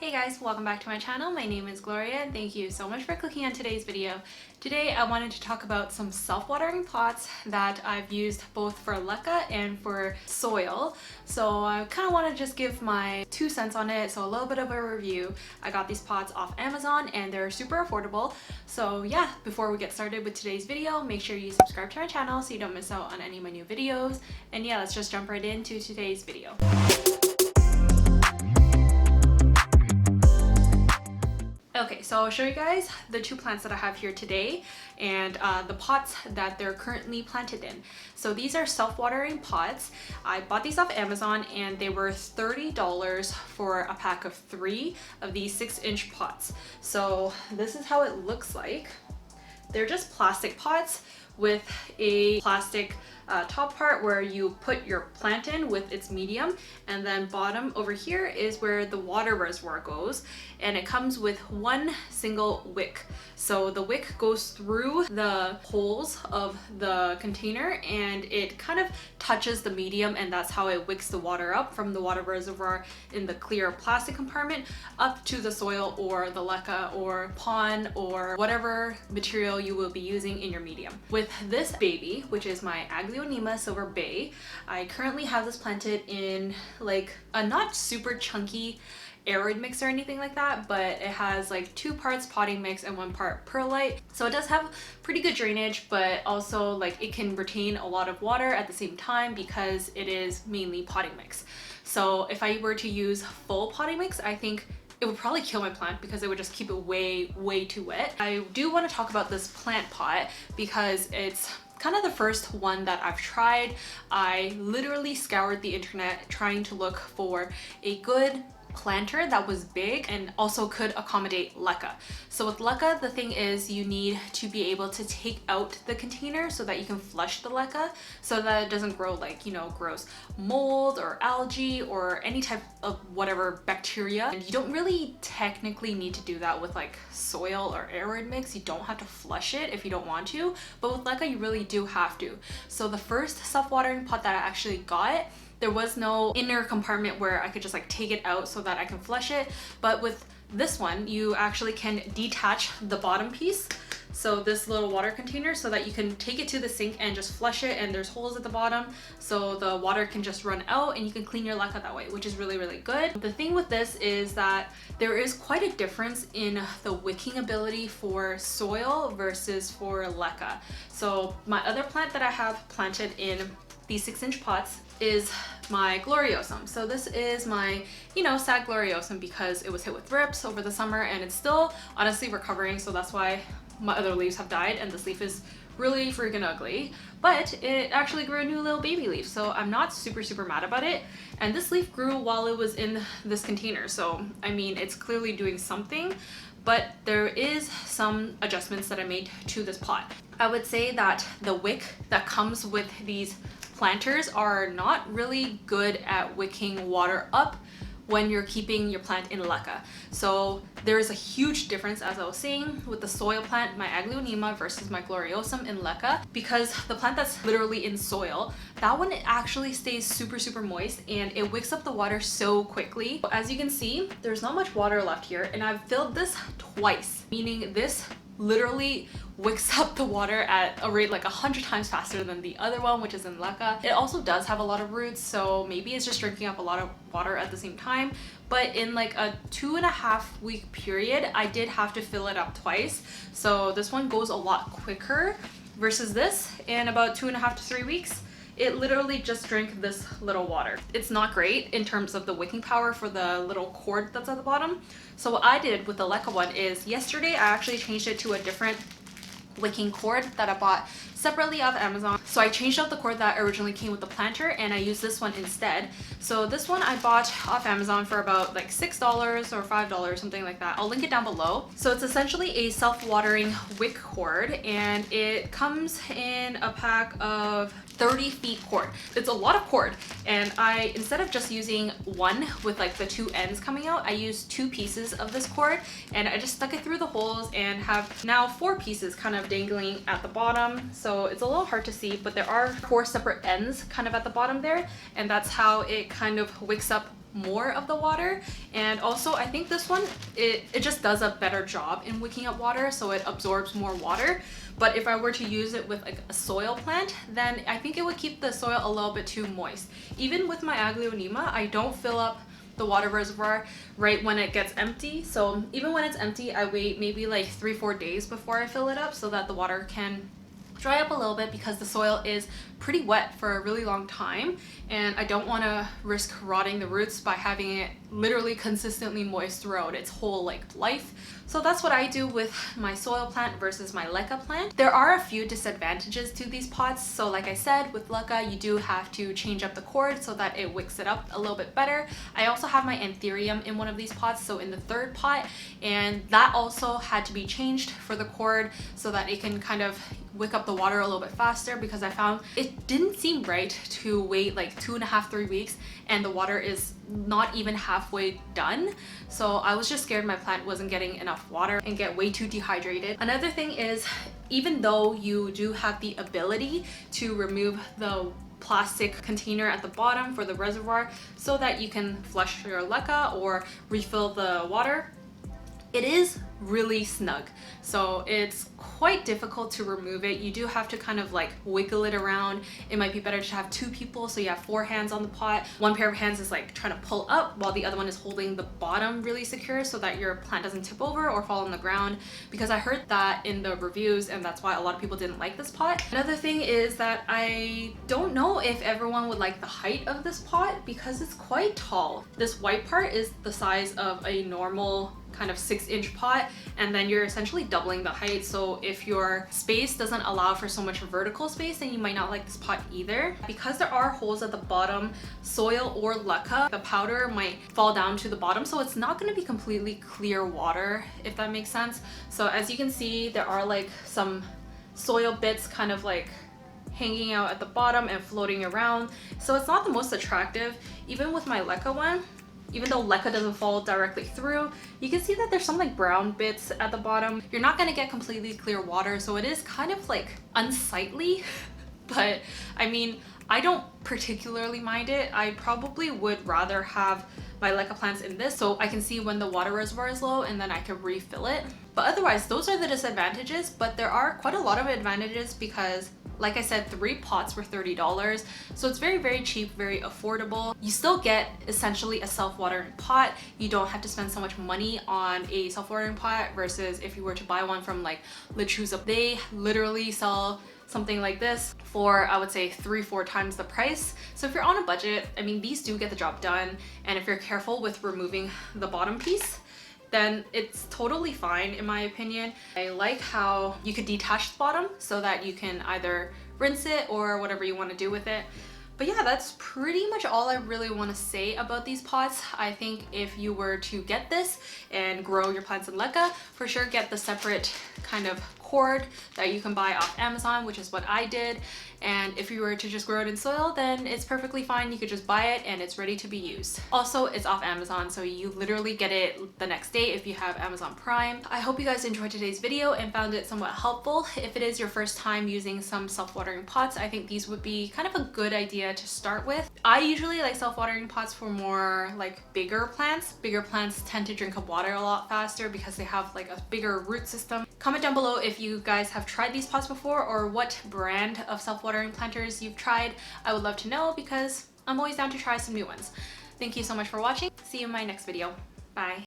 Hey guys, welcome back to my channel. My name is Gloria and thank you so much for clicking on today's video. Today I wanted to talk about some self-watering pots that I've used both for leca and for soil. So I kind of want to just give my 2 cents on it, so a little bit of a review. I got these pots off Amazon and they're super affordable. So yeah, before we get started with today's video, make sure you subscribe to my channel so you don't miss out on any of my new videos. And yeah, let's just jump right into today's video. Okay, so I'll show you guys the 2 plants that I have here today and the pots that they're currently planted in. So these are self-watering pots. I bought these off Amazon and they were $30 for a pack of 3 of these 6-inch pots. So this is how it looks like. They're just plastic pots with a plastic top part where you put your plant in with its medium, and then bottom over here is where the water reservoir goes, and it comes with one single wick. So the wick goes through the holes of the container and it kind of touches the medium, and that's how it wicks the water up from the water reservoir in the clear plastic compartment up to the soil or the leca or pond or whatever material you will be using in your medium. With this baby, which is my Silver Bay, I currently have this planted in like a not super chunky arid mix or anything like that, but it has like 2 parts potting mix and 1 part perlite. So it does have pretty good drainage, but also like it can retain a lot of water at the same time because it is mainly potting mix. So if I were to use full potting mix, I think it would probably kill my plant because it would just keep it way too wet. I do want to talk about this plant pot because it's kind of the first one that I've tried. I literally scoured the internet trying to look for a good planter that was big and also could accommodate leca. So with leca, the thing is you need to be able to take out the container so that you can flush the leca so that it doesn't grow like, you know, gross mold or algae or any type of whatever bacteria. And you don't really technically need to do that with like soil or arid mix. You don't have to flush it if you don't want to, but with leca you really do have to. So the first self-watering pot that I actually got, there was no inner compartment where I could just like take it out so that I can flush it. But with this one, you actually can detach the bottom piece. So this little water container, so that you can take it to the sink and just flush it, and there's holes at the bottom so the water can just run out and you can clean your leca that way, which is really good. The thing with this is that there is quite a difference in the wicking ability for soil versus for leca. So my other plant that I have planted in these 6-inch pots is my Gloriosum. So this is my, you know, sad Gloriosum because it was hit with thrips over the summer and it's still honestly recovering, so that's why my other leaves have died and this leaf is really freaking ugly. But it actually grew a new little baby leaf, so I'm not super mad about it. And this leaf grew while it was in this container, so I mean it's clearly doing something, but there is some adjustments that I made to this pot. I would say that the wick that comes with these planters are not really good at wicking water up when you're keeping your plant in leca. So there is a huge difference, as I was saying, with the soil plant, my Aglaonema versus my Gloriosum in leca, because the plant that's literally in soil, that one, it actually stays super moist and it wicks up the water so quickly. As you can see, there's not much water left here, and I've filled this twice, meaning this literally wicks up the water at a rate like 100 times faster than the other one, which is in leca. It also does have a lot of roots, so maybe it's just drinking up a lot of water at the same time. But in like a 2.5 week period, I did have to fill it up twice. So this one goes a lot quicker versus this. In about 2.5 to 3 weeks, it literally just drank this little water. It's not great in terms of the wicking power for the little cord that's at the bottom. So what I did with the leca one is yesterday I actually changed it to a different wicking cord that I bought separately off Amazon. So I changed out the cord that originally came with the planter and I used this one instead. So this one I bought off Amazon for about like $6 or $5, something like that. I'll link it down below. So it's essentially a self-watering wick cord and it comes in a pack of 30 feet cord. It's a lot of cord, and I, instead of just using one with like the 2 ends coming out, I used 2 pieces of this cord and I just stuck it through the holes and have now 4 pieces kind of dangling at the bottom. So it's a little hard to see, but there are 4 separate ends kind of at the bottom there, and that's how it kind of wicks up more of the water. And also I think this one, it just does a better job in wicking up water, so it absorbs more water. But if I were to use it with like a soil plant, then I think it would keep the soil a little bit too moist. Even with my aglaonema, I don't fill up the water reservoir right when it gets empty. So even when it's empty, I wait maybe like 3-4 days before I fill it up so that the water can dry up a little bit, because the soil is pretty wet for a really long time and I don't want to risk rotting the roots by having it literally consistently moist throughout its whole like life. So that's what I do with my soil plant versus my leca plant. There are a few disadvantages to these pots. So like I said, with leca you do have to change up the cord so that it wicks it up a little bit better. I also have my anthurium in one of these pots, so in the third pot, and that also had to be changed for the cord so that it can kind of wick up the water a little bit faster, because I found it didn't seem right to wait like 2.5-3 weeks and the water is not even halfway done. So I was just scared my plant wasn't getting enough water and get way too dehydrated. Another thing is, even though you do have the ability to remove the plastic container at the bottom for the reservoir so that you can flush your leca or refill the water, it is really snug, so it's quite difficult to remove it. You do have to kind of like wiggle it around. It might be better to have 2 people, so you have 4 hands on the pot. One pair of hands is like trying to pull up while the other one is holding the bottom really secure so that your plant doesn't tip over or fall on the ground, because I heard that in the reviews and that's why a lot of people didn't like this pot. Another thing is that I don't know if everyone would like the height of this pot because it's quite tall. This white part is the size of a normal kind of 6-inch pot, and then you're essentially doubling the height. So if your space doesn't allow for so much vertical space, then you might not like this pot either. Because there are holes at the bottom, soil or leca, the powder might fall down to the bottom, so it's not going to be completely clear water, if that makes sense. So as you can see, there are like some soil bits kind of like hanging out at the bottom and floating around, so it's not the most attractive. Even with my leca one, even though leca doesn't fall directly through, you can see that there's some like brown bits at the bottom. You're not going to get completely clear water, so it is kind of like unsightly. But I mean, I don't particularly mind it. I probably would rather have my leca plants in this so I can see when the water reservoir is low and then I can refill it. But otherwise, those are the disadvantages, but there are quite a lot of advantages because, like I said, 3 pots were $30, so it's very, very cheap, very affordable. You still get essentially a self-watering pot. You don't have to spend so much money on a self-watering pot versus if you were to buy one from like Lechuza. They literally sell something like this for, I would say, 3-4 times the price. So if you're on a budget, I mean, these do get the job done, and if you're careful with removing the bottom piece, then it's totally fine in my opinion. I like how you could detach the bottom so that you can either rinse it or whatever you want to do with it. But yeah, that's pretty much all I really want to say about these pots. I think if you were to get this and grow your plants in leca, for sure get the separate kind of cord that you can buy off Amazon, which is what I did. And if you were to just grow it in soil, then it's perfectly fine. You could just buy it and it's ready to be used. Also, it's off Amazon, so you literally get it the next day if you have Amazon Prime. I hope you guys enjoyed today's video and found it somewhat helpful. If it is your first time using some self-watering pots, I think these would be kind of a good idea to start with. I usually like self-watering pots for more like bigger plants. Bigger plants tend to drink up water a lot faster because they have like a bigger root system. Comment down below if you guys have tried these pots before or what brand of self-watering planters you've tried. I would love to know because I'm always down to try some new ones. Thank you so much for watching. See you in my next video. Bye.